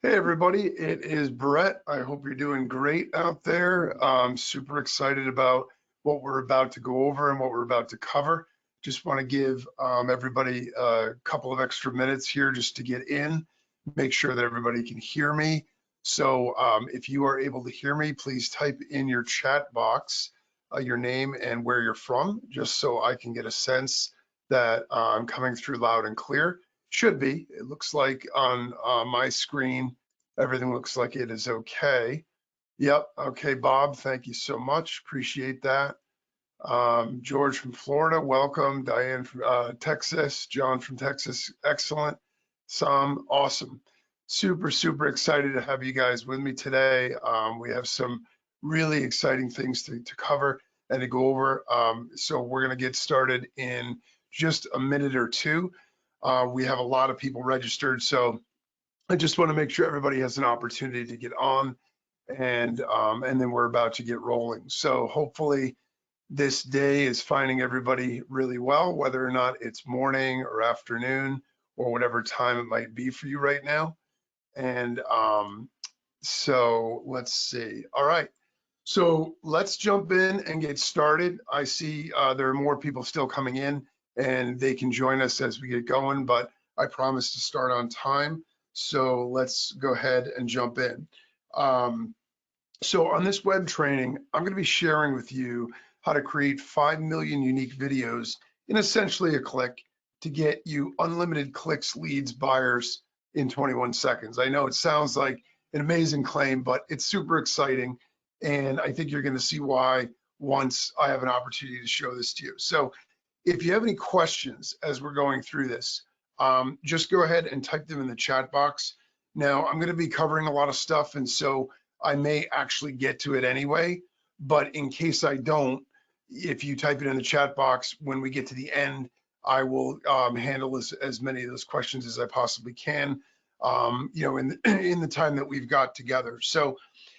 Hey everybody, it is Brett. I hope you're doing great out there. I'm super excited about what we're about to go over and what we're about to cover. Just want to give everybody a couple of extra minutes here just to get in, make sure that everybody can hear me. So if you are able to hear me, please type in your chat box your name and where you're from, just so I can get a sense that I'm coming through loud and clear. Should be. It looks like on my screen, everything looks like it is okay. Yep. Okay, Bob, thank you so much. Appreciate that. George from Florida, welcome. Diane from Texas. John from Texas, excellent. Sam, awesome. Super, super excited to have you guys with me today. We have some really exciting things to cover and to go over. So we're going to get started in just a minute or two. We have a lot of people registered, so I just want to make sure everybody has an opportunity to get on, and then we're about to get rolling. So hopefully this day is finding everybody really well, whether or not it's morning or afternoon or whatever time it might be for you right now. And so let's see. All right. So let's jump in and get started. I see there are more people still coming in, and they can join us as we get going, but I promise to start on time. So let's go ahead and jump in. So on this web training, I'm going to be sharing with you how to create 5 million unique videos in essentially a click to get you unlimited clicks, leads, buyers in 21 seconds. I know it sounds like an amazing claim, but it's super exciting. And I think you're going to see why once I have an opportunity to show this to you. So if you have any questions as we're going through this, just go ahead and type them in the chat box. Now, I'm going to be covering a lot of stuff, and so I may actually get to it anyway, but in case I don't, if you type it in the chat box, when we get to the end, I will handle as many of those questions as I possibly can, in the time that we've got together. So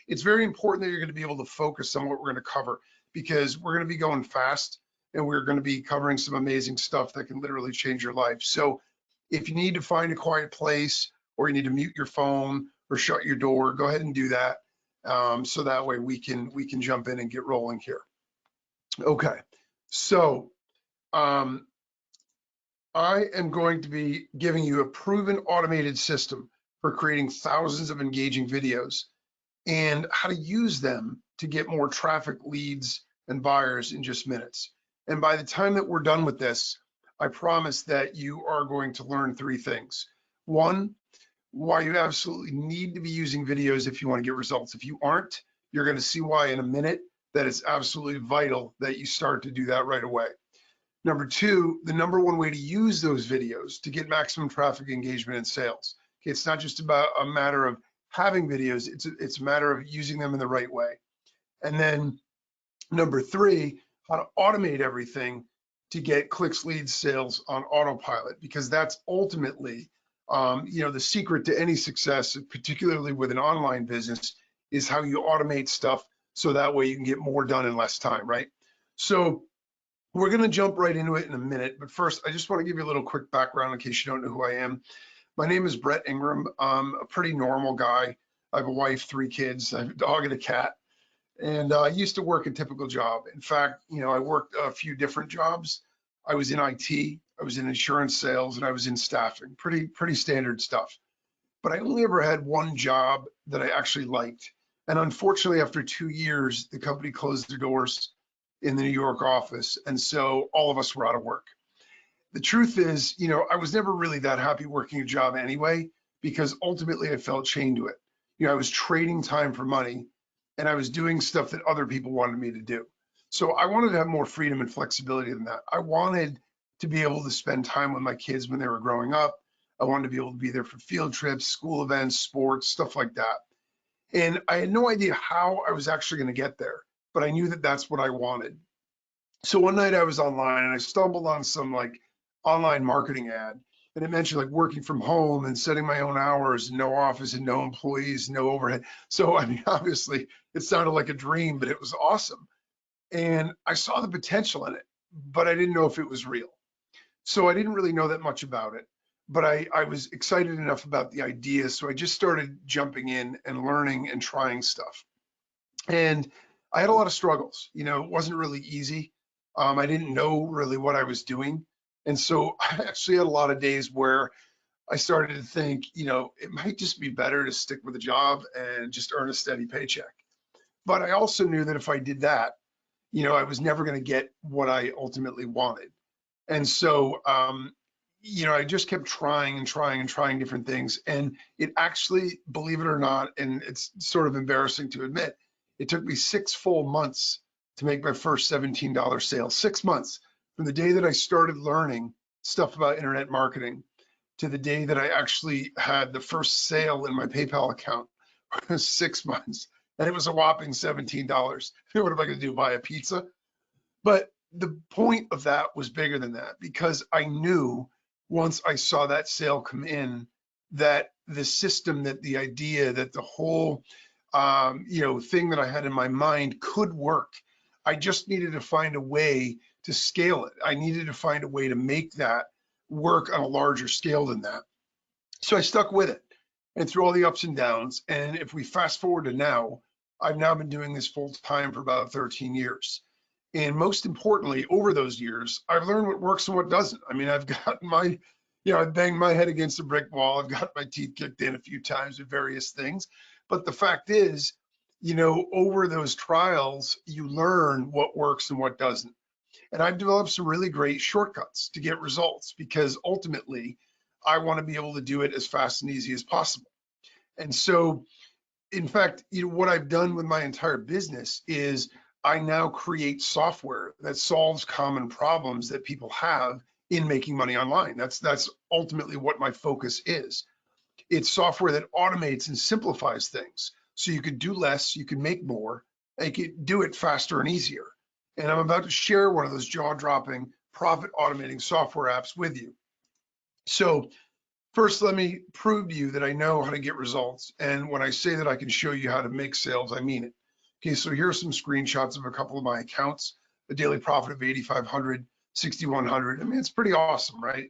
it's very important that you're going to be able to focus on what we're going to cover, because we're going to be going fast and we're going to be covering some amazing stuff that can literally change your life. So if you need to find a quiet place, or you need to mute your phone or shut your door, go ahead and do that. So that way we can jump in and get rolling here. Okay, so I am going to be giving you a proven automated system for creating thousands of engaging videos and how to use them to get more traffic, leads, and buyers in just minutes. And by the time that we're done with this, I promise that you are going to learn 3 things. 1, why you absolutely need to be using videos if you want to get results. If you aren't, you're going to see why in a minute that it's absolutely vital that you start to do that right away. Number 2, the number 1 way to use those videos to get maximum traffic, engagement, and sales. Okay, it's not just about a matter of having videos, it's a matter of using them in the right way. And then number 3, how to automate everything to get clicks, leads, sales on autopilot, because that's ultimately the secret to any success, particularly with an online business, is how you automate stuff so that way you can get more done in less time, right? So we're going to jump right into it in a minute, but first I just want to give you a little quick background in case you don't know who I am. My name is Brett Ingram. I'm a pretty normal guy. I have a wife, 3 kids, I have a dog and a cat, and I used to work a typical job. In fact, I worked a few different jobs. I was in IT, I was in insurance sales, and I was in staffing, pretty standard stuff. But I only ever had one job that I actually liked. And unfortunately, after 2 years, the company closed their doors in the New York office. And so all of us were out of work. The truth is, I was never really that happy working a job anyway, because ultimately I felt chained to it. I was trading time for money, and I was doing stuff that other people wanted me to do. So I wanted to have more freedom and flexibility than that. I wanted to be able to spend time with my kids when they were growing up. I wanted to be able to be there for field trips, school events, sports, stuff like that. And I had no idea how I was actually going to get there, but I knew that that's what I wanted. So one night I was online and I stumbled on some online marketing ad, and it mentioned working from home and setting my own hours, no office and no employees, no overhead. So I mean, obviously it sounded like a dream, but it was awesome. And I saw the potential in it, but I didn't know if it was real. So I didn't really know that much about it. but I was excited enough about the idea. So I just started jumping in and learning and trying stuff. And I had a lot of struggles. It wasn't really easy. I didn't know really what I was doing. And so I actually had a lot of days where I started to think, it might just be better to stick with a job and just earn a steady paycheck. But I also knew that if I did that, I was never going to get what I ultimately wanted. And so, I just kept trying and trying and trying different things. And it actually, believe it or not, and it's sort of embarrassing to admit, it took me 6 full months to make my first $17 sale. 6 months from the day that I started learning stuff about internet marketing to the day that I actually had the first sale in my PayPal account. 6 months. And it was a whopping $17. What am I going to do? Buy a pizza? But the point of that was bigger than that, because I knew once I saw that sale come in that the system, that the idea, that the whole thing that I had in my mind could work. I just needed to find a way to scale it. I needed to find a way to make that work on a larger scale than that. So I stuck with it, and through all the ups and downs. And if we fast forward to now, I've now been doing this full time for about 13 years. And most importantly, over those years, I've learned what works and what doesn't. I mean, I've got I've banged my head against a brick wall. I've got my teeth kicked in a few times with various things. But the fact is, over those trials, you learn what works and what doesn't. And I've developed some really great shortcuts to get results, because ultimately I want to be able to do it as fast and easy as possible. And so, in fact, what I've done with my entire business is I now create software that solves common problems that people have in making money online. That's ultimately what my focus is. It's software that automates and simplifies things, so you could do less, you can make more, and you can do it faster and easier. And I'm about to share one of those jaw-dropping profit automating software apps with you. So first, let me prove to you that I know how to get results. And when I say that I can show you how to make sales, I mean it. Okay, so here are some screenshots of a couple of my accounts. A daily profit of 8,500, 6,100. I mean, it's pretty awesome, right?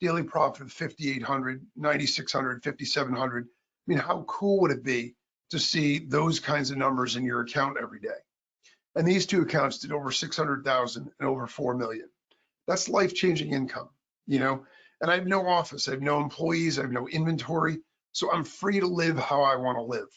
Daily profit of 5,800, 9,600, 5,700. I mean, how cool would it be to see those kinds of numbers in your account every day? And these two accounts did over 600,000 and over 4 million. That's life-changing income, And I have no office, I have no employees, I have no inventory. So I'm free to live how I want to live.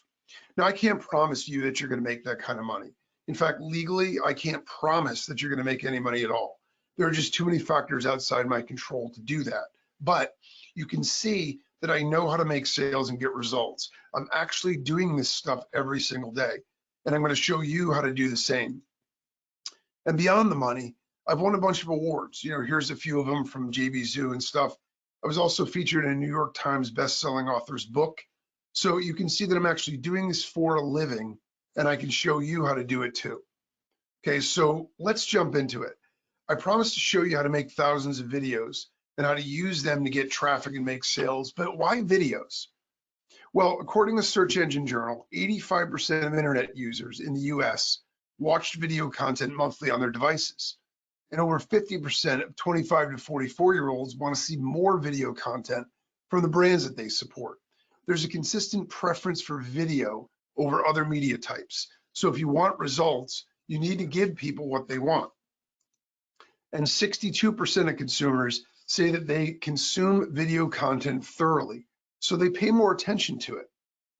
Now, I can't promise you that you're going to make that kind of money. In fact, legally, I can't promise that you're going to make any money at all. There are just too many factors outside my control to do that. But you can see that I know how to make sales and get results. I'm actually doing this stuff every single day. And I'm going to show you how to do the same. And beyond the money, I've won a bunch of awards. Here's a few of them from JB Zoo and stuff. I was also featured in a New York Times best-selling author's book. So you can see that I'm actually doing this for a living, and I can show you how to do it too. Okay, so let's jump into it. I promised to show you how to make thousands of videos and how to use them to get traffic and make sales, but why videos? Well, according to Search Engine Journal, 85% of internet users in the US watched video content monthly on their devices. And over 50% of 25 to 44-year-olds want to see more video content from the brands that they support. There's a consistent preference for video over other media types. So if you want results, you need to give people what they want. And 62% of consumers say that they consume video content thoroughly, so they pay more attention to it.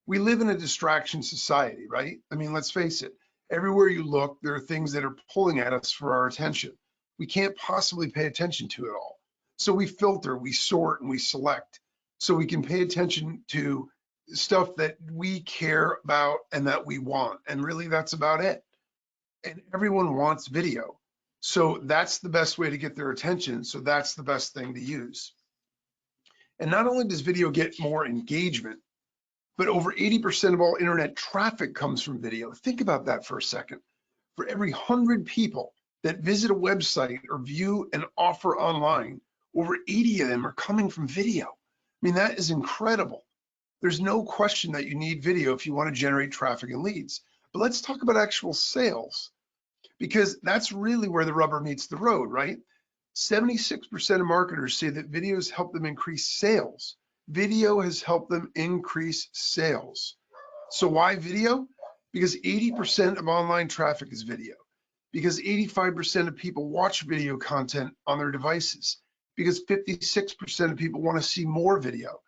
We live in a distraction society, right? I mean, let's face it. Everywhere you look, there are things that are pulling at us for our attention. We can't possibly pay attention to it all. So we filter, we sort, and we select, so we can pay attention to stuff that we care about and that we want. And really, that's about it. And everyone wants video. So that's the best way to get their attention. So that's the best thing to use. And not only does video get more engagement, but over 80% of all internet traffic comes from video. Think about that for a second. For every 100 people that visit a website or view an offer online, over 80 of them are coming from video. I mean, that is incredible. There's no question that you need video if you want to generate traffic and leads. But let's talk about actual sales, because that's really where the rubber meets the road, right? 76% of marketers say that videos help them increase sales. Video has helped them increase sales. So why video? Because 80% of online traffic is video. Because 85% of people watch video content on their devices. Because 56% of people want to see more video.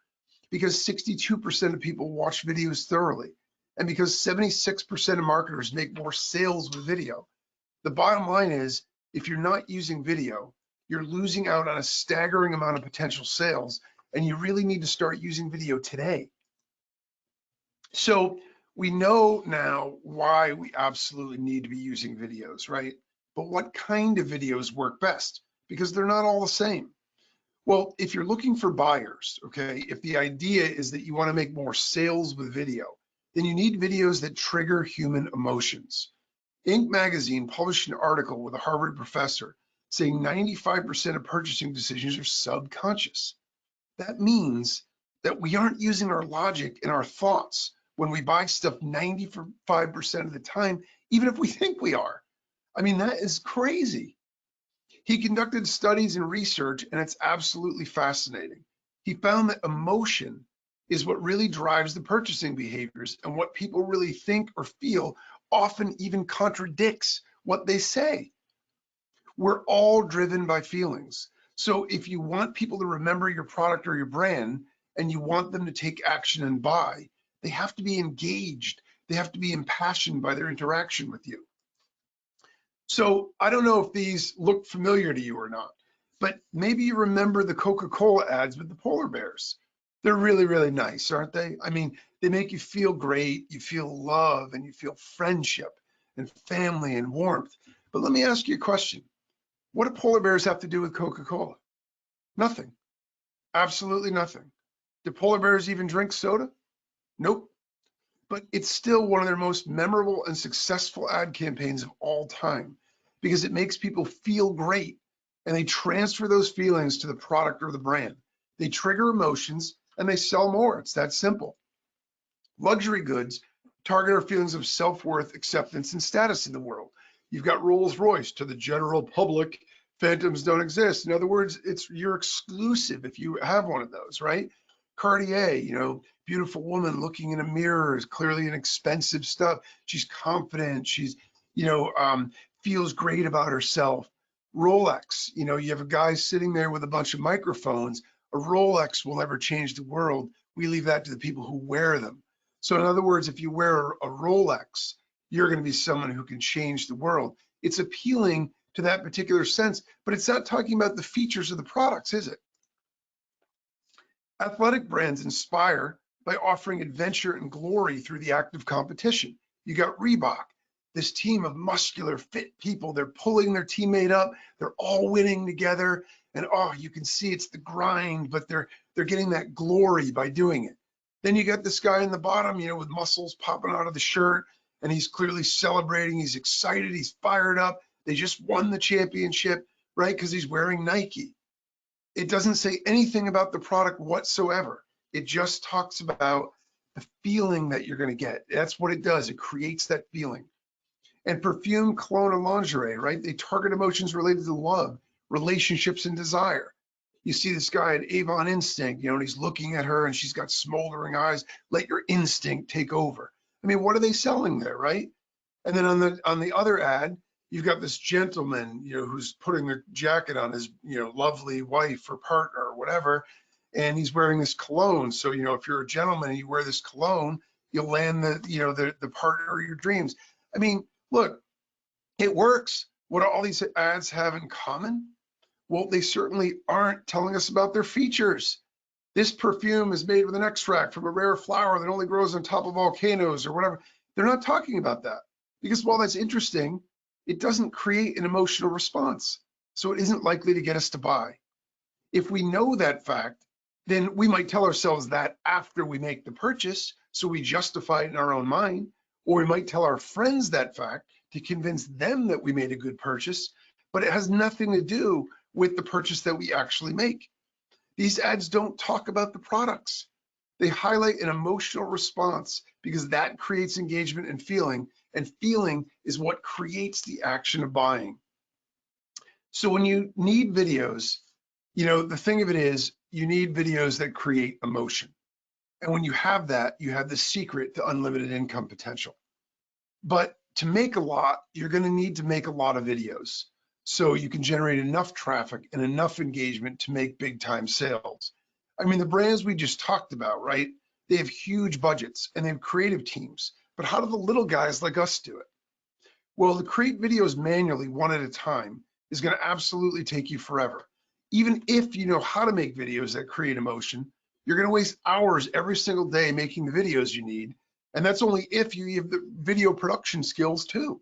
Because 62% of people watch videos thoroughly. And because 76% of marketers make more sales with video. The bottom line is, if you're not using video, you're losing out on a staggering amount of potential sales, and you really need to start using video today. So we know now why we absolutely need to be using videos, right? But what kind of videos work best? Because they're not all the same. Well, if you're looking for buyers, okay, if the idea is that you want to make more sales with video, then you need videos that trigger human emotions. Inc. magazine published an article with a Harvard professor saying 95% of purchasing decisions are subconscious. That means that we aren't using our logic and our thoughts when we buy stuff 95% of the time, even if we think we are. I mean, that is crazy. He conducted studies and research, and it's absolutely fascinating. He found that emotion is what really drives the purchasing behaviors, and what people really think or feel often even contradicts what they say. We're all driven by feelings. So if you want people to remember your product or your brand, and you want them to take action and buy, they have to be engaged. They have to be impassioned by their interaction with you. So I don't know if these look familiar to you or not, but maybe you remember the Coca-Cola ads with the polar bears. They're really, really nice, aren't they? I mean, they make you feel great, you feel love, and you feel friendship and family and warmth. But let me ask you a question. What do polar bears have to do with Coca-Cola? Nothing. Absolutely nothing. Do polar bears even drink soda? Nope. But it's still one of their most memorable and successful ad campaigns of all time, because it makes people feel great, and they transfer those feelings to the product or the brand. They trigger emotions and they sell more. It's that simple. Luxury goods target our feelings of self-worth, acceptance, and status in the world. You've got Rolls-Royce: to the general public, phantoms don't exist. In other words, you're exclusive if you have one of those, right? Cartier, beautiful woman looking in a mirror, is clearly an expensive stuff. She's confident. She's, feels great about herself. Rolex, you have a guy sitting there with a bunch of microphones. A Rolex will never change the world. We leave that to the people who wear them. So in other words, if you wear a Rolex, you're going to be someone who can change the world. It's appealing to that particular sense, but it's not talking about the features of the products, is it? Athletic brands inspire by offering adventure and glory through the act of competition. You got Reebok, this team of muscular, fit people. They're pulling their teammate up. They're all winning together. And you can see it's the grind, but they're getting that glory by doing it. Then you got this guy in the bottom, with muscles popping out of the shirt, and he's clearly celebrating. He's excited. He's fired up. They just won the championship, right? Because he's wearing Nike. It doesn't say anything about the product whatsoever. It just talks about the feeling that you're going to get. That's what it does. It creates that feeling. And perfume, cologne, and lingerie, right? They target emotions related to love, relationships, and desire. You see this guy at Avon Instinct, and he's looking at her and she's got smoldering eyes. Let your instinct take over. I mean, what are they selling there, right? And then on the other ad, you've got this gentleman, who's putting the jacket on his, lovely wife or partner or whatever, and he's wearing this cologne. So, if you're a gentleman and you wear this cologne, you'll land the partner of your dreams. I mean, look, it works. What do all these ads have in common? Well, they certainly aren't telling us about their features. This perfume is made with an extract from a rare flower that only grows on top of volcanoes or whatever. They're not talking about that, because while that's interesting, it doesn't create an emotional response. So it isn't likely to get us to buy. If we know that fact, then we might tell ourselves that after we make the purchase, so we justify it in our own mind, or we might tell our friends that fact to convince them that we made a good purchase, but it has nothing to do with the purchase that we actually make. These ads don't talk about the products. They highlight an emotional response, because that creates engagement and feeling is what creates the action of buying. So when you need videos, the thing of it is you need videos that create emotion. And when you have that, you have the secret to unlimited income potential. But to make a lot, you're going to need to make a lot of videos so you can generate enough traffic and enough engagement to make big time sales. I mean, the brands we just talked about, right? They have huge budgets and they have creative teams. But how do the little guys like us do it? Well, to create videos manually one at a time is going to absolutely take you forever. Even if you know how to make videos that create emotion, you're going to waste hours every single day making the videos you need. And that's only if you have the video production skills too.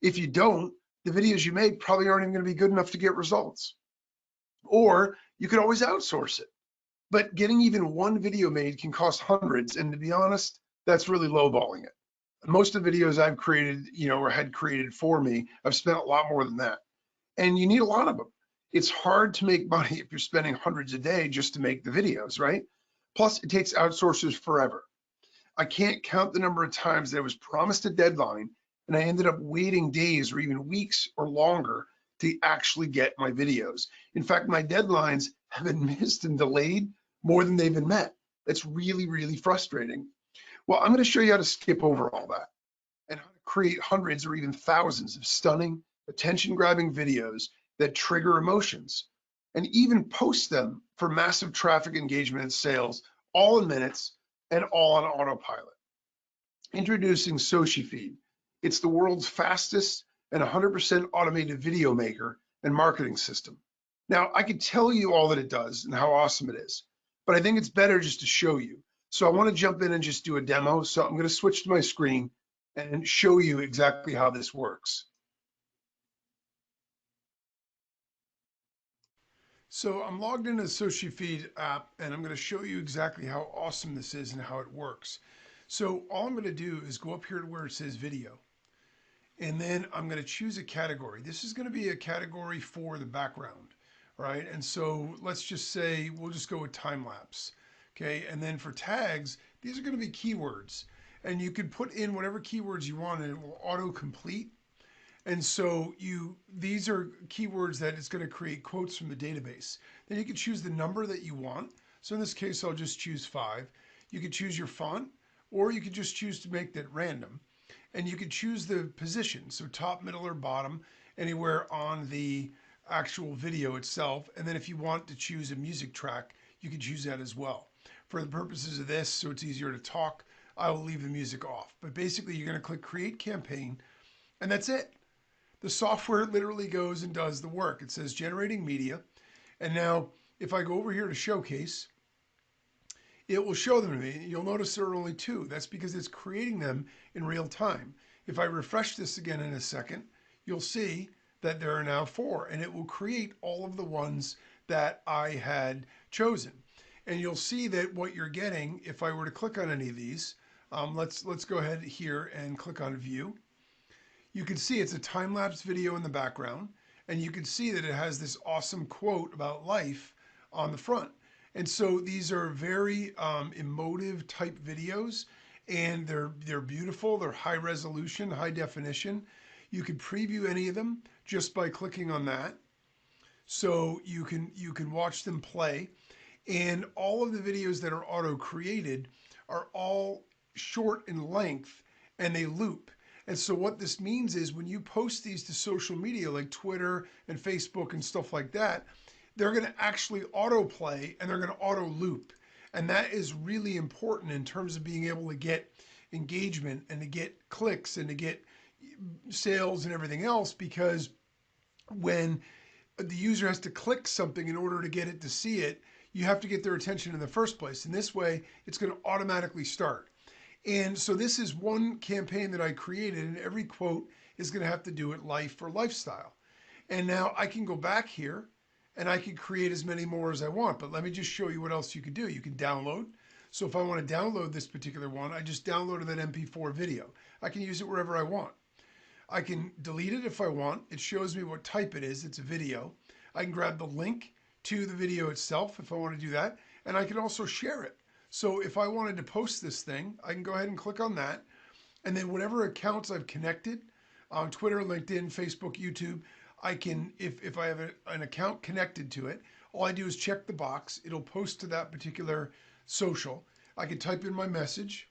If you don't, the videos you make probably aren't even going to be good enough to get results. Or you could always outsource it. But getting even one video made can cost hundreds. And to be honest, that's really lowballing it. Most of the videos I've created, or had created for me, I've spent a lot more than that. And you need a lot of them. It's hard to make money if you're spending hundreds a day just to make the videos, right? Plus, it takes outsourcers forever. I can't count the number of times that I was promised a deadline and I ended up waiting days or even weeks or longer to actually get my videos. In fact, my deadlines have been missed and delayed more than they've been met. It's really, really frustrating. Well, I'm going to show you how to skip over all that and how to create hundreds or even thousands of stunning, attention-grabbing videos that trigger emotions and even post them for massive traffic engagement and sales, all in minutes and all on autopilot. Introducing SociFeed. It's the world's fastest and 100% automated video maker and marketing system. Now, I could tell you all that it does and how awesome it is, but I think it's better just to show you. So I want to jump in and just do a demo. So I'm going to switch to my screen and show you exactly how this works. So I'm logged into the SociFeed app and I'm going to show you exactly how awesome this is and how it works. So all I'm going to do is go up here to where it says video. And then I'm going to choose a category. This is going to be a category for the background, right? And so let's just say we'll just go with time lapse. Okay. And then for tags, these are going to be keywords. And you can put in whatever keywords you want and it will auto complete. And so these are keywords that it's going to create quotes from the database. Then you can choose the number that you want. So in this case, I'll just choose 5. You could choose your font, or you could just choose to make that random. And you could choose the position, so top, middle, or bottom, anywhere on the actual video itself. And then if you want to choose a music track, you can choose that as well. For the purposes of this, so it's easier to talk, I will leave the music off. But basically, you're going to click Create Campaign, and that's it. The software literally goes and does the work. It says generating media. And now if I go over here to showcase, it will show them to me. You'll notice there are only 2. That's because it's creating them in real time. If I refresh this again in a second, you'll see that there are now 4, and it will create all of the ones that I had chosen. And you'll see that what you're getting, if I were to click on any of these, let's go ahead here and click on view. You can see it's a time-lapse video in the background, and you can see that it has this awesome quote about life on the front. And so these are very emotive type videos, and they're beautiful. They're high resolution, high definition. You can preview any of them just by clicking on that. So you can watch them play. And all of the videos that are auto-created are all short in length, and they loop. And so what this means is when you post these to social media like Twitter and Facebook and stuff like that, they're going to actually autoplay and they're going to auto loop. And that is really important in terms of being able to get engagement and to get clicks and to get sales and everything else, because when the user has to click something in order to get it to see it, you have to get their attention in the first place. And this way, it's going to automatically start. And so this is one campaign that I created, and every quote is going to have to do with life or lifestyle. And now I can go back here and I can create as many more as I want, but let me just show you what else you can do. You can download. So if I want to download this particular one, I just downloaded that MP4 video. I can use it wherever I want. I can delete it if I want. It shows me what type it is. It's a video. I can grab the link to the video itself if I want to do that. And I can also share it. So if I wanted to post this thing, I can go ahead and click on that. And then whatever accounts I've connected on Twitter, LinkedIn, Facebook, YouTube, I can, if I have an account connected to it, all I do is check the box. It'll post to that particular social. I can type in my message,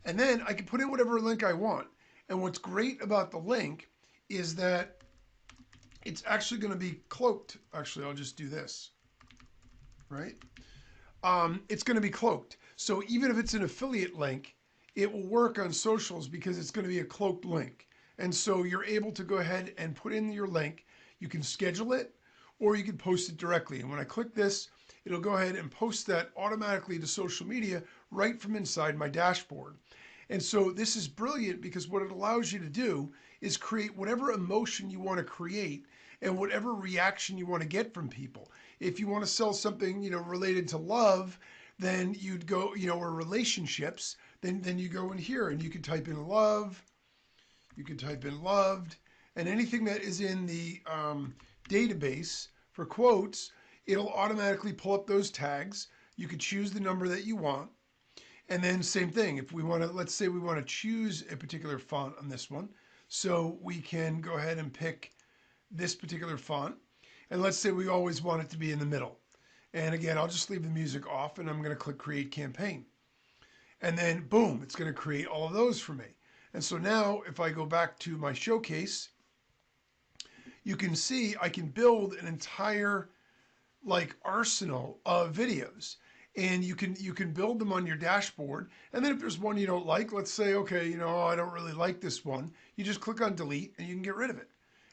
and then I can put in whatever link I want. And what's great about the link is that it's actually going to be cloaked. Actually, I'll just do this, right? It's going to be cloaked. So even if it's an affiliate link, it will work on socials because it's going to be a cloaked link. And so you're able to go ahead and put in your link. You can schedule it or you can post it directly. And when I click this, it'll go ahead and post that automatically to social media right from inside my dashboard. And so this is brilliant because what it allows you to do is create whatever emotion you want to create and whatever reaction you want to get from people. If you want to sell something, related to love, then you'd go, or relationships, then you go in here and you can type in love, you can type in loved, and anything that is in the database for quotes, it'll automatically pull up those tags. You could choose the number that you want. And then same thing, if we want to, let's say we want to choose a particular font on this one. So we can go ahead and pick this particular font. And let's say we always want it to be in the middle. And again, I'll just leave the music off and I'm going to click create campaign. And then boom, it's going to create all of those for me. And so now if I go back to my showcase, you can see I can build an entire arsenal of videos. And you can build them on your dashboard. And then if there's one you don't like, let's say, okay, I don't really like this one. You just click on delete and you can get rid of it.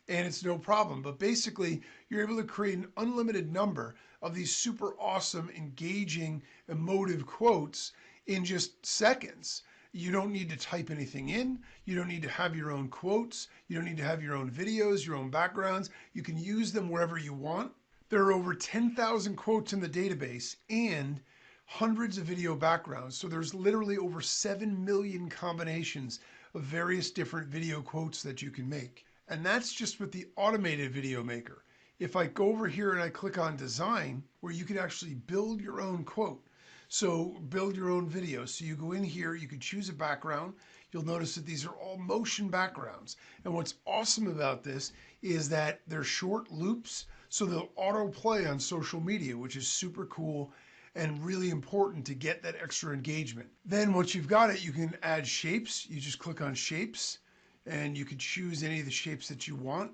And it's no problem. But basically, you're able to create an unlimited number of these super awesome, engaging, emotive quotes in just seconds. You don't need to type anything in. You don't need to have your own quotes. You don't need to have your own videos, your own backgrounds. You can use them wherever you want. There are over 10,000 quotes in the database and hundreds of video backgrounds. So there's literally over 7 million combinations of various different video quotes that you can make. And that's just with the automated video maker. If I go over here and I click on design, where you can actually build your own quote. So build your own video. So you go in here, you can choose a background. You'll notice that these are all motion backgrounds. And what's awesome about this is that they're short loops. So they'll auto play on social media, which is super cool and really important to get that extra engagement. Then once you've got it, you can add shapes. You just click on shapes and you can choose any of the shapes that you want.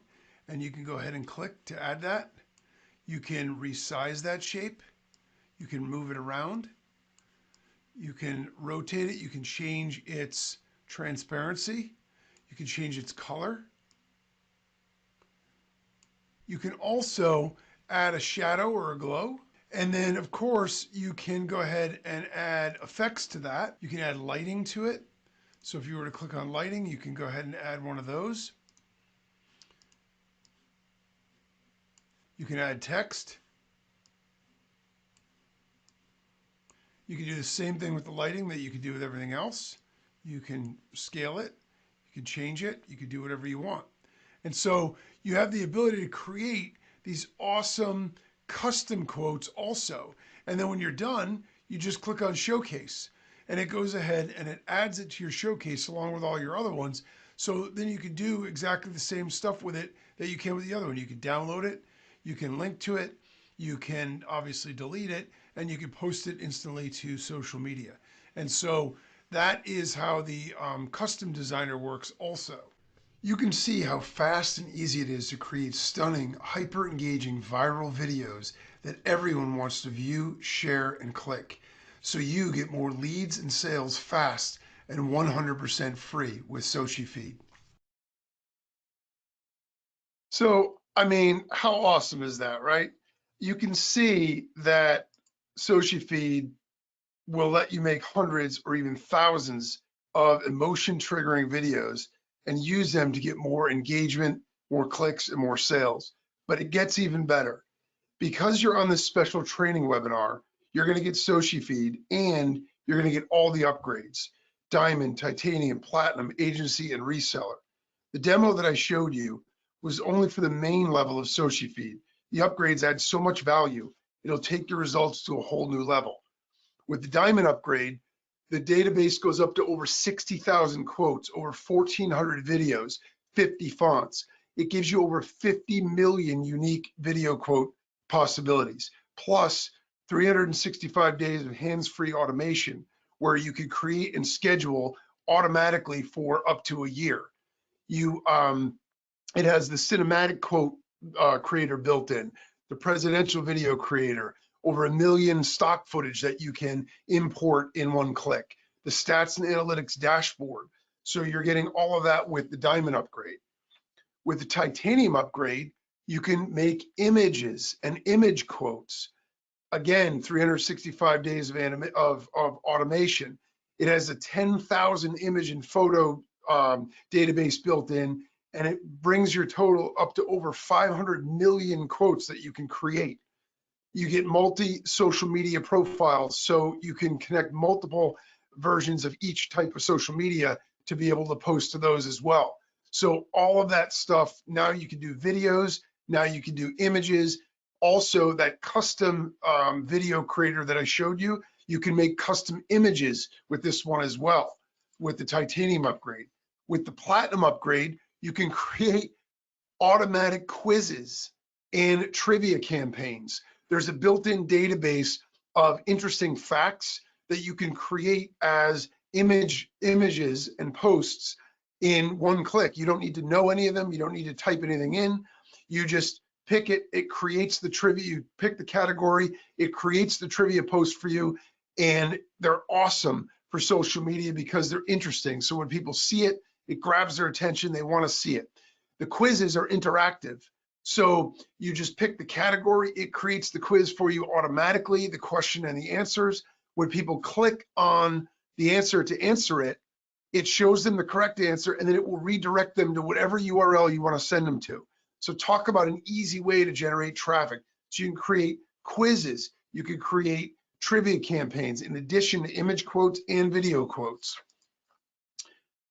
And you can go ahead and click to add that. You can resize that shape. You can move it around. You can rotate it. You can change its transparency. You can change its color. You can also add a shadow or a glow. And then of course you can go ahead and add effects to that. You can add lighting to it. So if you were to click on lighting, you can go ahead and add one of those. You can add text. You can do the same thing with the lighting that you can do with everything else. You can scale it. You can change it. You can do whatever you want. And so you have the ability to create these awesome custom quotes also. And then when you're done, you just click on showcase and it goes ahead and it adds it to your showcase along with all your other ones. So then you can do exactly the same stuff with it that you can with the other one. You can download it, you can link to it, you can obviously delete it, and you can post it instantly to social media. And so that is how the custom designer works also. You can see how fast and easy it is to create stunning, hyper-engaging viral videos that everyone wants to view, share, and click. So you get more leads and sales fast and 100% free with SociFeed. So, how awesome is that, right? You can see that SociFeed will let you make hundreds or even thousands of emotion triggering videos and use them to get more engagement, more clicks, and more sales. But it gets even better. Because you're on this special training webinar, you're going to get SociFeed and you're going to get all the upgrades: Diamond, Titanium, Platinum, Agency, and Reseller. The demo that I showed you was only for the main level of SociFeed. The upgrades add so much value, it'll take your results to a whole new level. With the Diamond upgrade, the database goes up to over 60,000 quotes, over 1,400 videos, 50 fonts. It gives you over 50 million unique video quote possibilities, plus 365 days of hands-free automation where you could create and schedule automatically for up to a year. It has the cinematic quote creator built in, the presidential video creator, over 1 million stock footage that you can import in one click, the stats and analytics dashboard. So you're getting all of that with the diamond upgrade. With the titanium upgrade, you can make images and image quotes. Again, 365 days of automation. It has a 10,000 image and photo database built in, and it brings your total up to over 500 million quotes that you can create. You get multi-social media profiles, so you can connect multiple versions of each type of social media to be able to post to those as well. So all of that stuff, now you can do videos, now you can do images. Also, that custom video creator that I showed you, you can make custom images with this one as well, with the titanium upgrade. With the platinum upgrade, you can create automatic quizzes and trivia campaigns. There's a built-in database of interesting facts that you can create as images and posts in one click. You don't need to know any of them. You don't need to type anything in. You just pick it, it creates the trivia, you pick the category, it creates the trivia post for you, and they're awesome for social media because they're interesting. So when people see it, it grabs their attention, they want to see it. The quizzes are interactive. So you just pick the category, it creates the quiz for you automatically, the question and the answers. When people click on the answer to answer it, it shows them the correct answer, and then it will redirect them to whatever URL you want to send them to. So talk about an easy way to generate traffic. So you can create quizzes, you can create trivia campaigns in addition to image quotes and video quotes.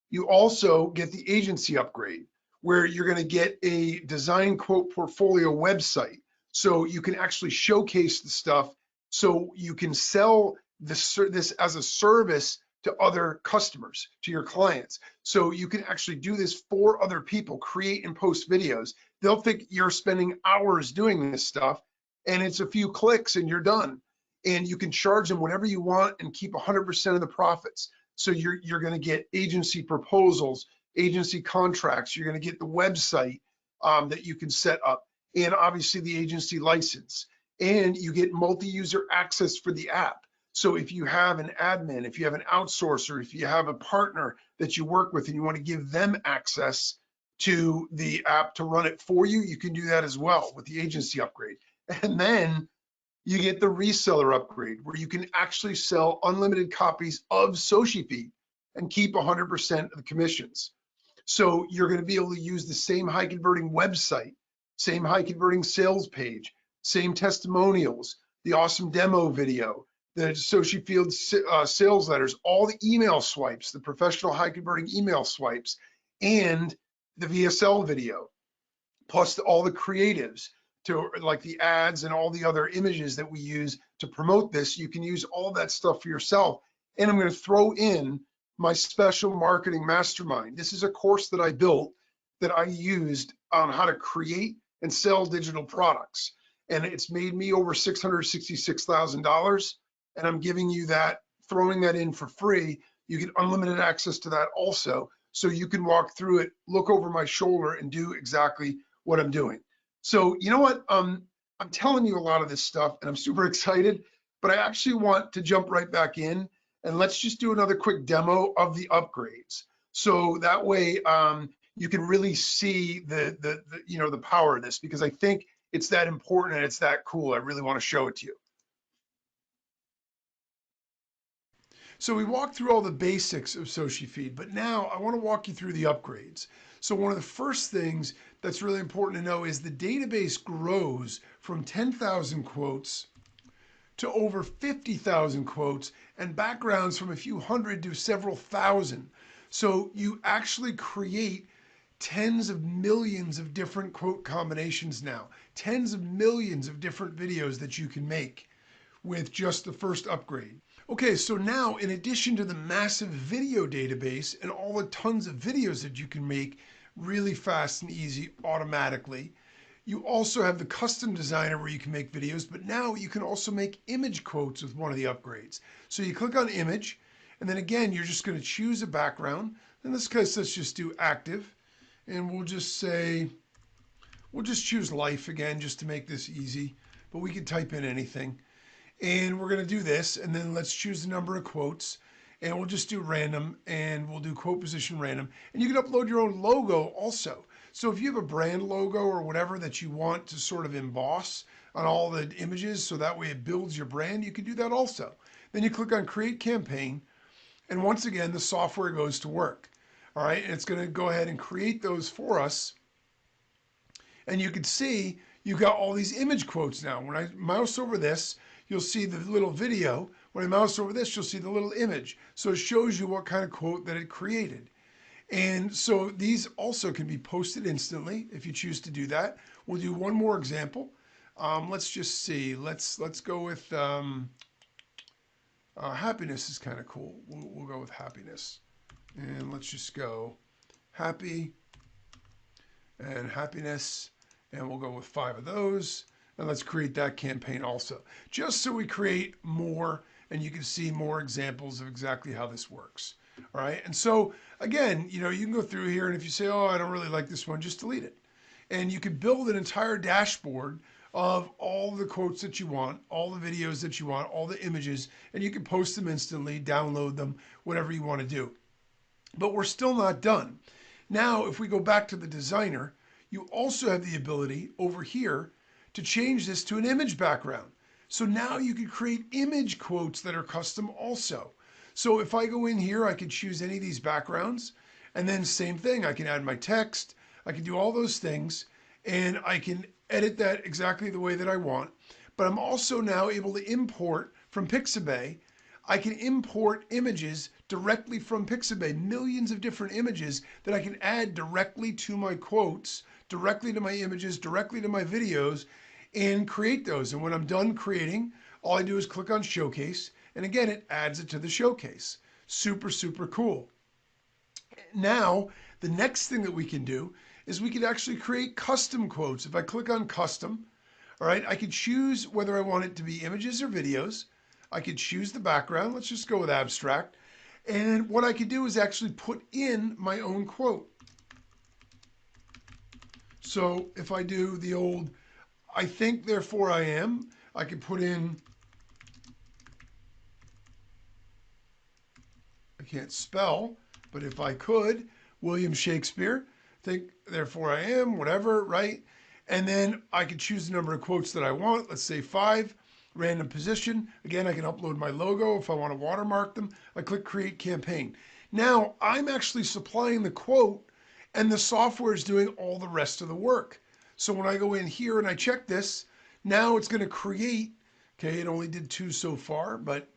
You also get the agency upgrade, where you're going to get a design quote portfolio website. So you can actually showcase the stuff, so you can sell this as a service to other customers, to your clients. So you can actually do this for other people, create and post videos. They'll think you're spending hours doing this stuff, and it's a few clicks and you're done. And you can charge them whatever you want and keep 100% of the profits. So you're going to get agency proposals, agency contracts, you're going to get the website that you can set up, and obviously the agency license. And you get multi-user access for the app. So if you have an admin, if you have an outsourcer, if you have a partner that you work with and you want to give them access to the app to run it for you, you can do that as well with the agency upgrade. And then you get the reseller upgrade, where you can actually sell unlimited copies of SociFeed and keep 100% of the commissions. So you're going to be able to use the same high converting website, same high converting sales page, same testimonials, the awesome demo video, the SociFeed sales letters, all the email swipes, the professional high converting email swipes, and the VSL video, plus all the creatives, to like the ads and all the other images that we use to promote this. You can use all that stuff for yourself. And I'm going to throw in my special marketing mastermind. This is a course that I built that I used on how to create and sell digital products. And it's made me over $666,000. And I'm giving you that, throwing that in for free. You get unlimited access to that also. So you can walk through it, look over my shoulder, and do exactly what I'm doing. So you know what? I'm telling you a lot of this stuff and I'm super excited, but I actually want to jump right back in and let's just do another quick demo of the upgrades. So that way you can really see the power of this, because I think it's that important and it's that cool. I really want to show it to you. So we walked through all the basics of SociFeed, but now I want to walk you through the upgrades. So one of the first things that's really important to know is the database grows from 10,000 quotes to over 50,000 quotes, and backgrounds from a few hundred to several thousand. So you actually create tens of millions of different quote combinations now, tens of millions of different videos that you can make with just the first upgrade. Okay, so now in addition to the massive video database and all the tons of videos that you can make really fast and easy automatically. You also have the custom designer where you can make videos, but now you can also make image quotes with one of the upgrades. So you click on image, and then again, you're just going to choose a background. In this case, let's just do active, and we'll just say, we'll just choose life again, just to make this easy, but we can type in anything. And we're going to do this, and then let's choose the number of quotes, and we'll just do random, and we'll do quote position random. And you can upload your own logo also. So if you have a brand logo or whatever that you want to sort of emboss on all the images, so that way it builds your brand, you can do that also. Then you click on create campaign, and once again, the software goes to work. All right, and it's going to go ahead and create those for us. And you can see you got all these image quotes now. When I mouse over this, you'll see the little video. When I mouse over this, you'll see the little image. So it shows you what kind of quote that it created. And so these also can be posted instantly if you choose to do that. We'll do one more example. Let's just see. Let's go with happiness is kind of cool. We'll go with happiness. And let's just go happy and happiness. And we'll go with 5 of those. And let's create that campaign also, just so we create more and you can see more examples of exactly how this works. All right. And so again, you can go through here, and if you say, oh, I don't really like this one, just delete it. And you can build an entire dashboard of all the quotes that you want, all the videos that you want, all the images, and you can post them instantly, download them, whatever you want to do. But we're still not done. Now, if we go back to the designer, you also have the ability over here to change this to an image background. So now you can create image quotes that are custom also. So if I go in here, I can choose any of these backgrounds, and then same thing, I can add my text, I can do all those things, and I can edit that exactly the way that I want. But I'm also now able to import from Pixabay. I can import images directly from Pixabay, millions of different images that I can add directly to my quotes, directly to my images, directly to my videos, and create those. And when I'm done creating, all I do is click on Showcase, and again, it adds it to the showcase. Super, super cool. Now, the next thing that we can do is we can actually create custom quotes. If I click on custom, all right, I can choose whether I want it to be images or videos. I could choose the background. Let's just go with abstract. And what I could do is actually put in my own quote. So if I do the old, I think, therefore I am, I could put in, I can't spell, but if I could, William Shakespeare, think, therefore I am, whatever, right? And then I could choose the number of quotes that I want. Let's say 5, random position. Again, I can upload my logo if I want to watermark them. I click create campaign. Now I'm actually supplying the quote, and the software is doing all the rest of the work. So when I go in here and I check this, now it's going to create, okay, it only did 2 so far, but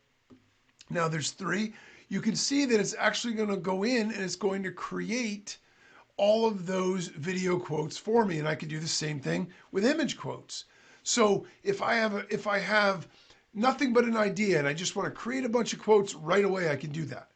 now there's 3. You can see that it's actually going to go in and it's going to create all of those video quotes for me. And I can do the same thing with image quotes. So if I have nothing but an idea and I just want to create a bunch of quotes right away, I can do that.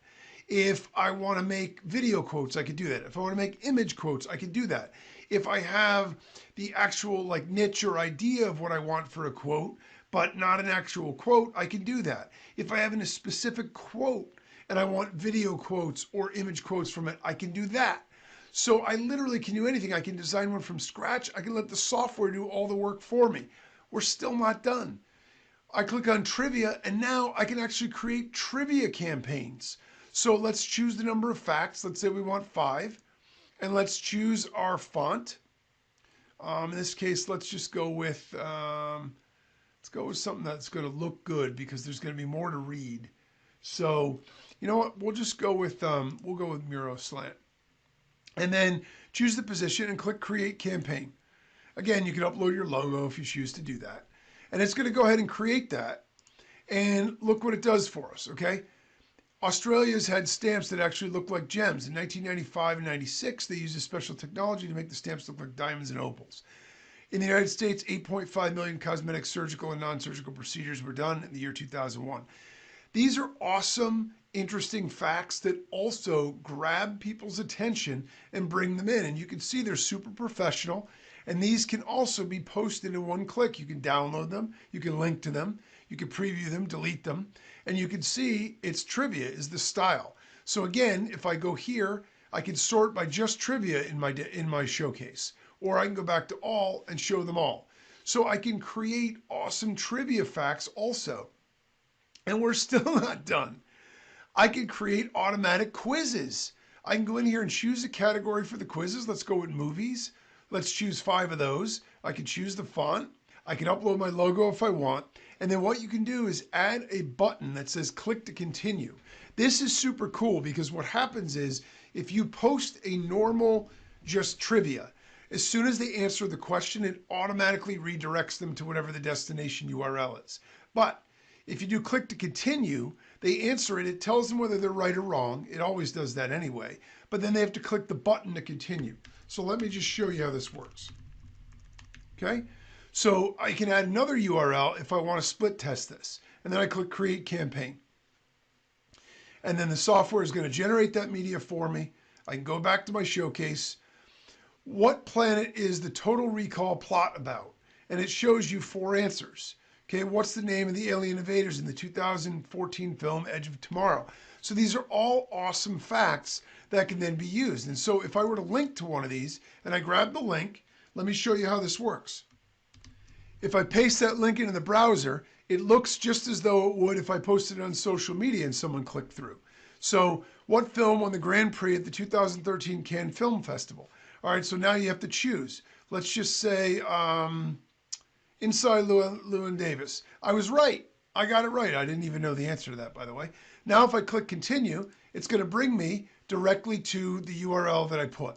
If I want to make video quotes, I can do that. If I want to make image quotes, I can do that. If I have the actual like niche or idea of what I want for a quote, but not an actual quote, I can do that. If I have a specific quote and I want video quotes or image quotes from it, I can do that. So I literally can do anything. I can design one from scratch. I can let the software do all the work for me. We're still not done. I click on trivia, and now I can actually create trivia campaigns. So let's choose the number of facts. Let's say we want 5, and let's choose our font. In this case, let's just go with something that's going to look good because there's going to be more to read. So, you know what? We'll just go with Muro Slant. And then choose the position and click create campaign. Again, you can upload your logo if you choose to do that. And it's going to go ahead and create that. And look what it does for us, okay? Australia's had stamps that actually look like gems. In 1995 and 96, they used a special technology to make the stamps look like diamonds and opals. In the United States, 8.5 million cosmetic, surgical, and non-surgical procedures were done in the year 2001. These are awesome, interesting facts that also grab people's attention and bring them in. And you can see they're super professional. And these can also be posted in one click. You can download them, you can link to them, you can preview them, delete them, and you can see it's trivia is the style. So again, if I go here, I can sort by just trivia in my showcase, or I can go back to all and show them all. So I can create awesome trivia facts also. And we're still not done. I can create automatic quizzes. I can go in here and choose a category for the quizzes. Let's go with movies. Let's choose 5 of those. I can choose the font. I can upload my logo if I want. And then what you can do is add a button that says click to continue. This is super cool because what happens is if you post a normal just trivia, as soon as they answer the question, it automatically redirects them to whatever the destination URL is. But if you do click to continue, they answer it, it tells them whether they're right or wrong. It always does that anyway, but then they have to click the button to continue. So let me just show you how this works. Okay, so I can add another URL if I want to split test this. And then I click create campaign. And then the software is going to generate that media for me. I can go back to my showcase. What planet is the Total Recall plot about? And it shows you 4 answers. Okay, what's the name of the alien invaders in the 2014 film Edge of Tomorrow? So these are all awesome facts that can then be used. And so if I were to link to one of these and I grab the link, let me show you how this works. If I paste that link into the browser, it looks just as though it would if I posted it on social media and someone clicked through. So what film won the Grand Prix at the 2013 Cannes Film Festival? All right, so now you have to choose. Let's just say Inside Llewyn Davis. I was right. I got it right. I didn't even know the answer to that, by the way. Now, if I click continue, it's going to bring me directly to the URL that I put.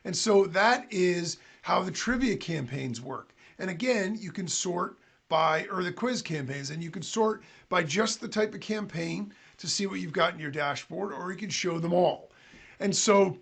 And so that is how the trivia campaigns work. And again, you can sort by, or the quiz campaigns, and you can sort by just the type of campaign to see what you've got in your dashboard, or you can show them all. And so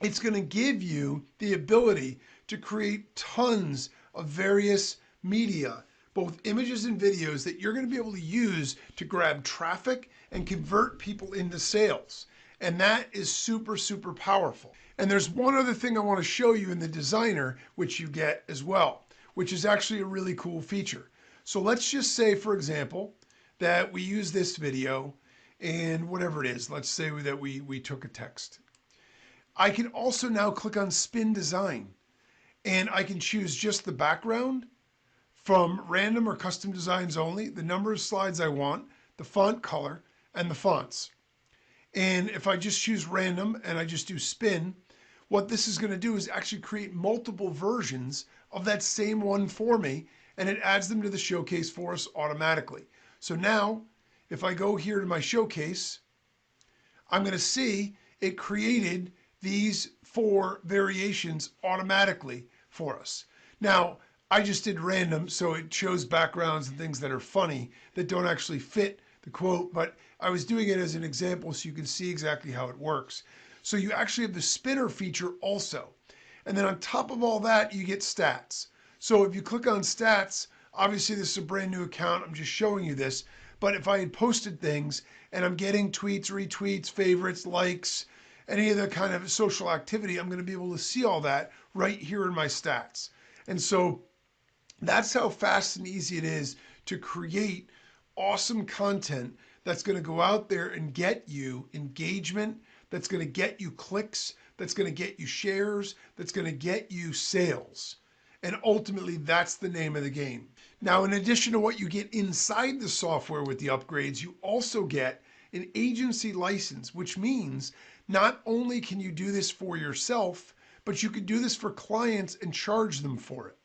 it's going to give you the ability to create tons of various media, both images and videos that you're going to be able to use to grab traffic and convert people into sales. And that is super, super powerful. And there's one other thing I want to show you in the designer, which you get as well, which is actually a really cool feature. So let's just say, for example, that we use this video and whatever it is, let's say that we took a text. I can also now click on spin design and I can choose just the background from random or custom designs only, the number of slides I want, the font color, and the fonts. And if I just choose random and I just do spin, what this is going to do is actually create multiple versions of that same one for me, and it adds them to the showcase for us automatically. So now, if I go here to my showcase, I'm going to see it created these 4 variations automatically for us. Now, I just did random, so it shows backgrounds and things that are funny that don't actually fit the quote, but I was doing it as an example so you can see exactly how it works. So you actually have the spinner feature also. And then on top of all that, you get stats. So if you click on stats, obviously this is a brand new account, I'm just showing you this, but if I had posted things and I'm getting tweets, retweets, favorites, likes, any of the kind of social activity, I'm going to be able to see all that right here in my stats. And so that's how fast and easy it is to create awesome content that's going to go out there and get you engagement, that's going to get you clicks, that's going to get you shares, that's going to get you sales. And ultimately, that's the name of the game. Now, in addition to what you get inside the software with the upgrades, you also get an agency license, which means not only can you do this for yourself, but you can do this for clients and charge them for it.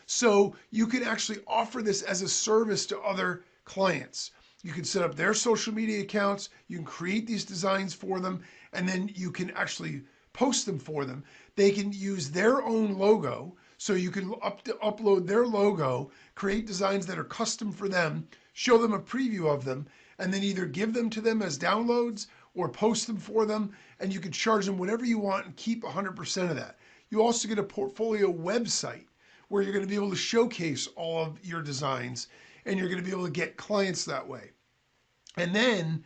So you can actually offer this as a service to other clients. You can set up their social media accounts, you can create these designs for them, and then you can actually post them for them. They can use their own logo, so you can upload their logo, create designs that are custom for them, show them a preview of them, and then either give them to them as downloads or post them for them, and you can charge them whatever you want and keep 100% of that. You also get a portfolio website where you're going to be able to showcase all of your designs and you're going to be able to get clients that way. And then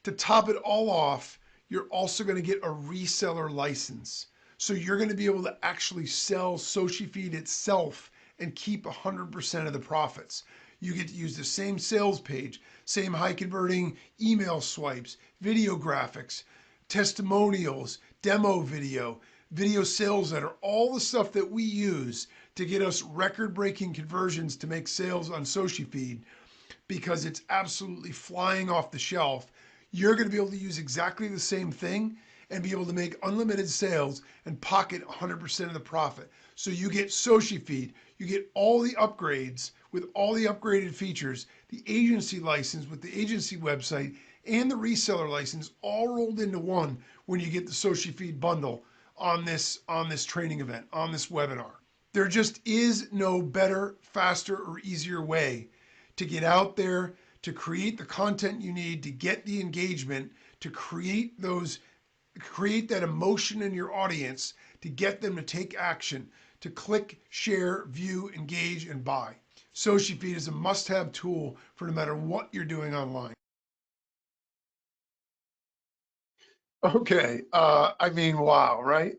to top it all off, you're also going to get a reseller license. So you're going to be able to actually sell SociFeed itself and keep 100% of the profits. You get to use the same sales page, same high converting email swipes, video graphics, testimonials, demo video, video sales letter, all the stuff that we use to get us record breaking conversions to make sales on SociFeed, because it's absolutely flying off the shelf. You're going to be able to use exactly the same thing and be able to make unlimited sales and pocket 100% of the profit. So you get SociFeed, you get all the upgrades with all the upgraded features, the agency license with the agency website, and the reseller license all rolled into one when you get the SociFeed bundle on this training event, on this webinar. There just is no better, faster, or easier way to get out there, to create the content you need, to get the engagement, to create that emotion in your audience, to get them to take action, to click, share, view, engage, and buy. SociFeed is a must-have tool for no matter what you're doing online. Okay, I mean, wow, right?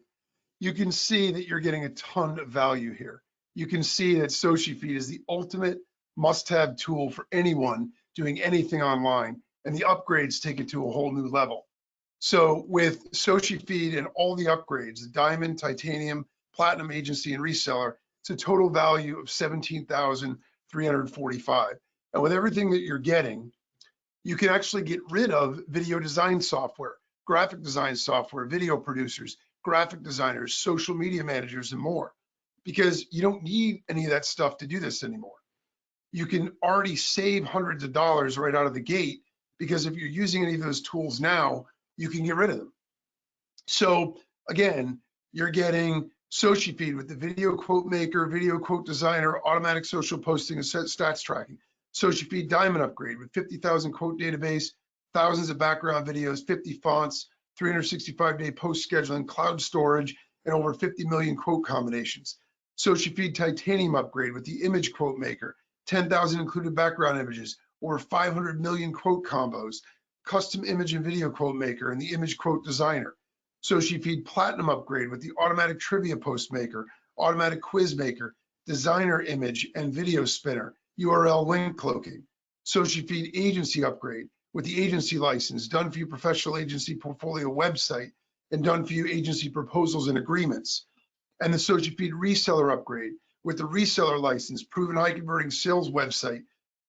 You can see that you're getting a ton of value here. You can see that SociFeed is the ultimate must-have tool for anyone doing anything online, and the upgrades take it to a whole new level. So with SociFeed and all the upgrades, the Diamond, Titanium, Platinum Agency, and Reseller, it's a total value of $17,345. And with everything that you're getting, you can actually get rid of video design software, graphic design software, video producers, graphic designers, social media managers, and more, because you don't need any of that stuff to do this anymore. You can already save hundreds of dollars right out of the gate, because if you're using any of those tools now, you can get rid of them. So again, you're getting SociFeed with the video quote maker, video quote designer, automatic social posting, and stats tracking. SociFeed Diamond upgrade with 50,000 quote database, thousands of background videos, 50 fonts, 365-day post scheduling, cloud storage, and over 50 million quote combinations. SociFeed Titanium upgrade with the image quote maker, 10,000 included background images, over 500 million quote combos, custom image and video quote maker, and the image quote designer. SociFeed Platinum upgrade with the automatic trivia post maker, automatic quiz maker, designer image and video spinner, URL link cloaking. SociFeed Agency upgrade with the agency license, done for you professional agency portfolio website, and done for you agency proposals and agreements. And the SociFeed Reseller upgrade with the reseller license, proven high converting sales website,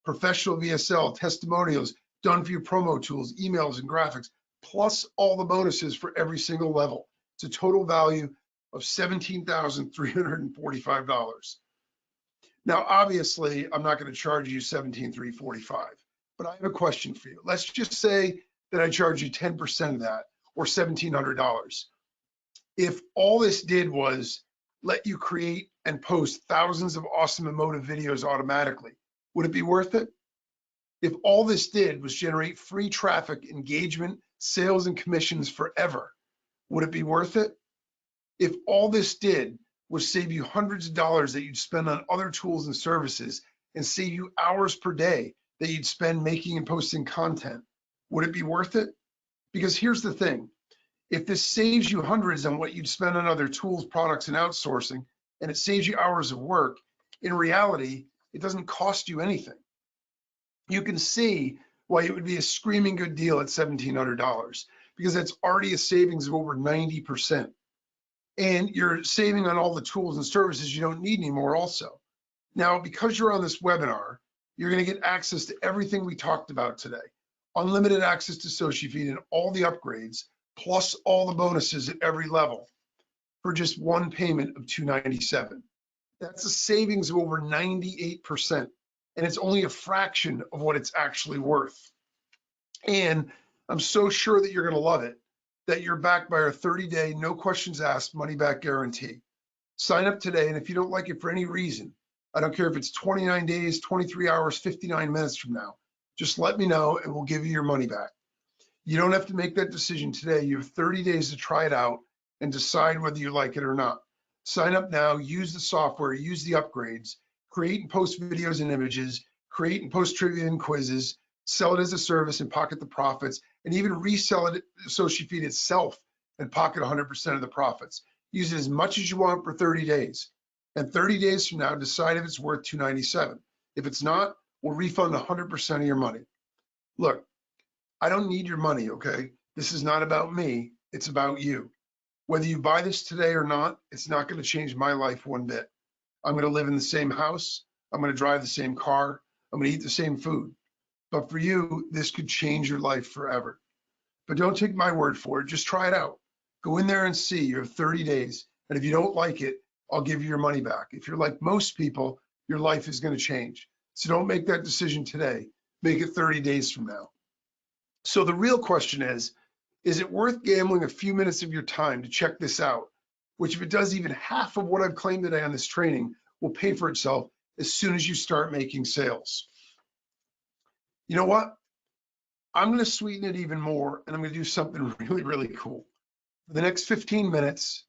professional VSL, testimonials, done for you promo tools, emails, and graphics, plus all the bonuses for every single level. It's a total value of $17,345. Now, obviously, I'm not going to charge you $17,345, but I have a question for you. Let's just say that I charge you 10% of that, or $1,700. If all this did was let you create and post thousands of awesome emotive videos automatically, would it be worth it? If all this did was generate free traffic, engagement, sales, and commissions forever, would it be worth it? If all this did was save you hundreds of dollars that you'd spend on other tools and services, and save you hours per day that you'd spend making and posting content, would it be worth it? Because here's the thing. If this saves you hundreds on what you'd spend on other tools, products, and outsourcing, and it saves you hours of work, in reality, it doesn't cost you anything. You can see why it would be a screaming good deal at $1,700, because that's already a savings of over 90%. And you're saving on all the tools and services you don't need anymore also. Now, because you're on this webinar, you're going to get access to everything we talked about today. Unlimited access to SociFeed and all the upgrades, plus all the bonuses at every level for just one payment of $297. That's a savings of over 98%. And it's only a fraction of what it's actually worth. And I'm so sure that you're going to love it, that you're backed by our 30-day, no questions asked, money-back guarantee. Sign up today, and if you don't like it for any reason, I don't care if it's 29 days, 23 hours, 59 minutes from now, just let me know and we'll give you your money back. You don't have to make that decision today. You have 30 days to try it out and decide whether you like it or not. Sign up now, use the software, use the upgrades, create and post videos and images, create and post trivia and quizzes, sell it as a service and pocket the profits, and even resell it SociFeed itself and pocket 100% of the profits. Use it as much as you want for 30 days. And 30 days from now, decide if it's worth $297. If it's not, we'll refund 100% of your money. Look, I don't need your money, okay? This is not about me, it's about you. Whether you buy this today or not, it's not gonna change my life one bit. I'm gonna live in the same house, I'm gonna drive the same car, I'm gonna eat the same food. But for you, this could change your life forever. But don't take my word for it, just try it out. Go in there and see, you have 30 days. And if you don't like it, I'll give you your money back. If you're like most people, your life is gonna change. So don't make that decision today, make it 30 days from now. So the real question is it worth gambling a few minutes of your time to check this out? Which if it does even half of what I've claimed today on this training will pay for itself as soon as you start making sales. You know what? I'm gonna sweeten it even more and I'm gonna do something really, really cool. For the next 15 minutes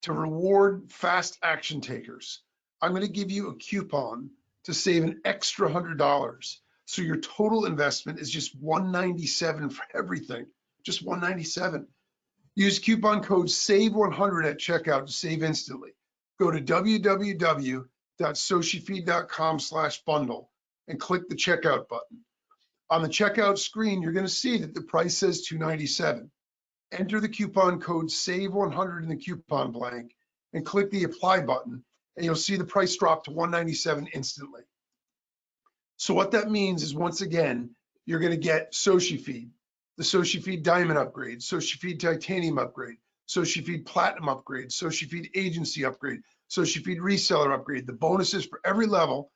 to reward fast action takers, I'm gonna give you a coupon to save an extra $100. So your total investment is just $197 for everything, just $197. Use coupon code SAVE100 at checkout to save instantly. Go to www.socifeed.com/bundle and click the checkout button. On the checkout screen, you're going to see that the price says $297. Enter the coupon code SAVE100 in the coupon blank and click the apply button, and you'll see the price drop to $197 instantly. So what that means is, once again, you're going to get SociFeed, the SociFeed Diamond upgrade, SociFeed Titanium upgrade, SociFeed Platinum upgrade, SociFeed Agency upgrade, SociFeed Reseller upgrade, the bonuses for every level,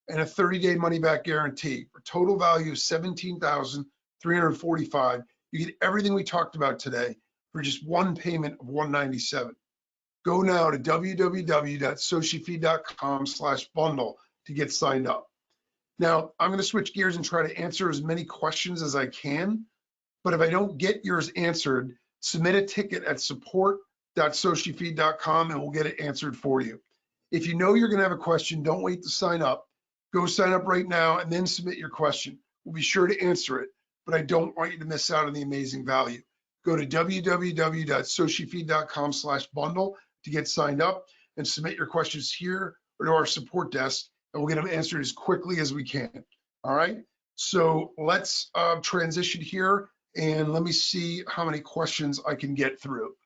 and a 30-day money-back guarantee for total value of $17,345. You get everything we talked about today for just one payment of $197. Go now to www.socifeed.com/bundle to get signed up. Now, I'm going to switch gears and try to answer as many questions as I can, but if I don't get yours answered, submit a ticket at support.socifeed.com and we'll get it answered for you. If you know you're going to have a question, don't wait to sign up. Go sign up right now and then submit your question. We'll be sure to answer it, but I don't want you to miss out on the amazing value. Go to www.socifeed.com/bundle to get signed up and submit your questions here or to our support desk, and we'll get them answered as quickly as we can. All right, so let's transition here and let me see how many questions I can get through.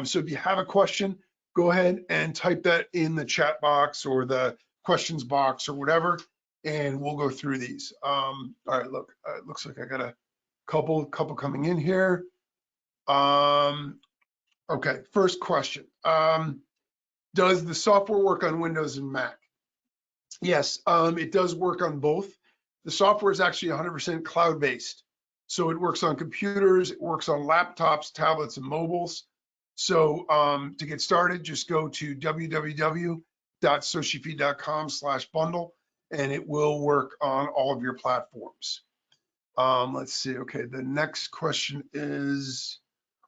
So if you have a question, go ahead and type that in the chat box or the questions box or whatever, and we'll go through these. All right, look, it looks like I got a couple coming in here. Okay, first question. Does the software work on Windows and Mac? Yes, it does work on both. The software is actually 100% cloud-based. So it works on computers, it works on laptops, tablets, and mobiles. So to get started, just go to www.socifeed.com/bundle and it will work on all of your platforms. Let's see, okay, the next question is,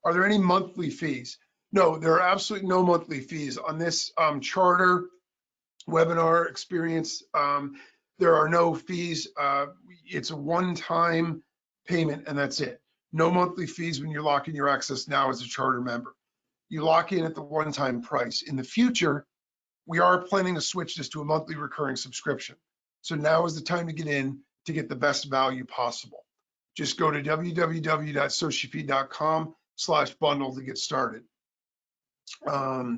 are there any monthly fees? No, there are absolutely no monthly fees on this charter webinar experience. There are no fees. It's a one-time payment and that's it. No monthly fees when you're locking your access now as a charter member. You lock in at the one-time price. In the future, we are planning to switch this to a monthly recurring subscription. So now is the time to get in to get the best value possible. Just go to www.socifeed.com/bundle to get started. All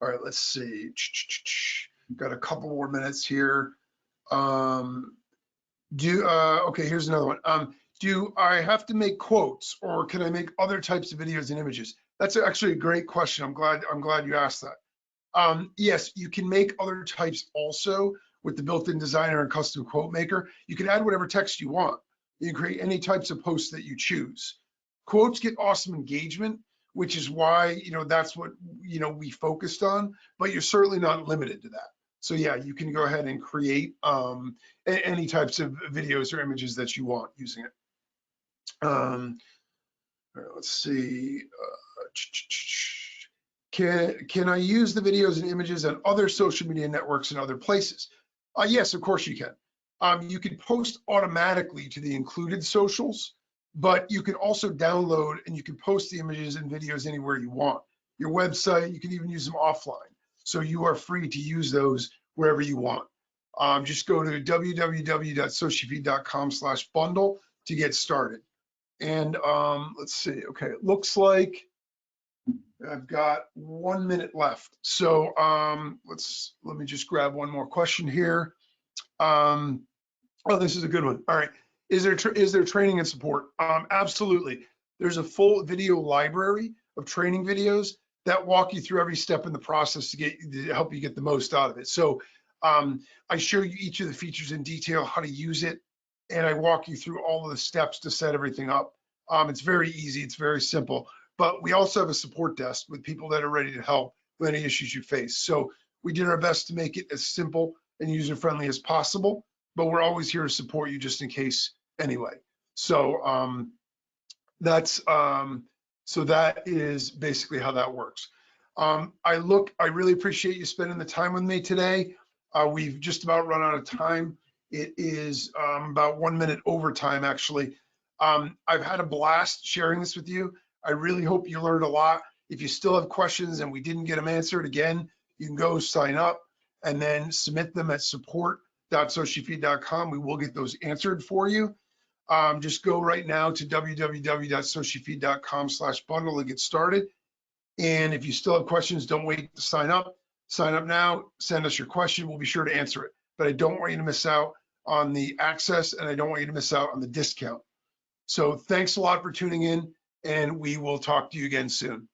right, let's see. Got a couple more minutes here. Okay, here's another one. Do I have to make quotes or can I make other types of videos and images? That's actually a great question. I'm glad you asked that. Yes, you can make other types also with the built-in designer and custom quote maker. You can add whatever text you want. You can create any types of posts that you choose. Quotes get awesome engagement, which is why, that's what, we focused on, but you're certainly not limited to that. So yeah, you can go ahead and create any types of videos or images that you want using it. All right, let's see. Can I use the videos and images on other social media networks and other places? Yes, of course you can. You can post automatically to the included socials, but you can also download and you can post the images and videos anywhere you want. Your website, you can even use them offline. So you are free to use those wherever you want. Just go to www.socifeed.com/bundle to get started. And let's see, okay, it looks like I've got 1 minute left. So let me just grab one more question here. Oh, this is a good one. All right. Is there training and support? Absolutely. There's a full video library of training videos that walk you through every step in the process to help you get the most out of it. So I show you each of the features in detail, how to use it, and I walk you through all of the steps to set everything up. It's very easy. It's very simple. But we also have a support desk with people that are ready to help with any issues you face. So we did our best to make it as simple and user-friendly as possible, but we're always here to support you just in case anyway. So that is basically how that works. I really appreciate you spending the time with me today. We've just about run out of time. It is about 1 minute over time, actually. I've had a blast sharing this with you. I really hope you learned a lot. If you still have questions and we didn't get them answered, again, you can go sign up and then submit them at support.socifeed.com. We will get those answered for you. Just go right now to www.socifeed.com/bundle to get started. And if you still have questions, don't wait to sign up. Sign up now, send us your question. We'll be sure to answer it. But I don't want you to miss out on the access, and I don't want you to miss out on the discount. So thanks a lot for tuning in, and we will talk to you again soon.